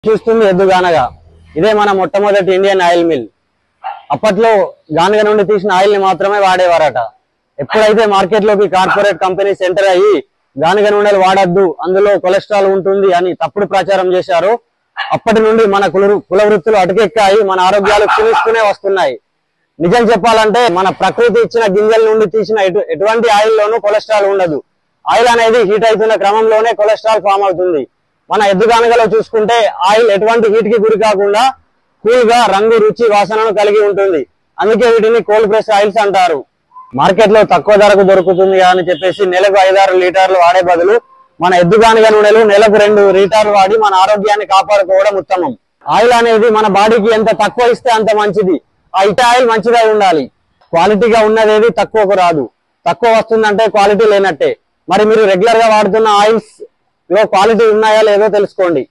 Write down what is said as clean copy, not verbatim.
చూస్తుంది ఎద్దు గానగా. ఇదే మన మొట్టమొదటి ఇండియన్ ఆయిల్ మిల్. అప్పట్లో గానగ నుండి తీసిన ఆయిల్ ని మాత్రమే వాడేవారట. ఎప్పుడైతే మార్కెట్ లోకి కార్పొరేట్ కంపెనీస్ ఎంటర్ అయ్యి గానగ నూనెలు వాడద్దు, అందులో కొలెస్ట్రాల్ ఉంటుంది అని తప్పుడు ప్రచారం చేశారో అప్పటి నుండి మన కుల వృత్తులు అటుకెక్కాయి, మన ఆరోగ్యాలు క్షీణిస్తూనే వస్తున్నాయి. నిజం చెప్పాలంటే మన ప్రకృతి ఇచ్చిన గింజల నుండి తీసిన ఎటువంటి ఆయిల్ లోనూ కొలెస్ట్రాల్ ఉండదు. ఆయిల్ అనేది హీట్ అవుతున్న క్రమంలోనే కొలెస్ట్రాల్ ఫామ్ అవుతుంది. మన ఎద్దు గానగలో చూసుకుంటే ఆయిల్ ఎటువంటి హీట్ కి గురి కాకుండా కూల్ గా రంగు, రుచి, వాసనను కలిగి ఉంటుంది. అందుకే వీటిని కోల్డ్ ప్రెస్ ఆయిల్స్ అంటారు. మార్కెట్ లో తక్కువ ధరకు దొరుకుతుంది అని చెప్పేసి నెలకు 5-6 లీటర్లు వాడే బదులు మన ఎద్దు గానగ నూనెలు నెలకు 2 లీటర్లు వాడి మన ఆరోగ్యాన్ని కాపాడుకోవడం ఉత్తమం. ఆయిల్ అనేది మన బాడీకి ఎంత తక్కువ ఇస్తే అంత మంచిది. ఆ ఇచ్చే ఆయిల్ మంచిగా ఉండాలి. క్వాలిటీగా ఉన్నదేది తక్కువకు రాదు. తక్కువ వస్తుందంటే క్వాలిటీ లేనట్టే. మరి మీరు రెగ్యులర్ గా వాడుతున్న ఆయిల్స్ లో క్వాలిటీ ఉన్నాయా లేదో తెలుసుకోండి.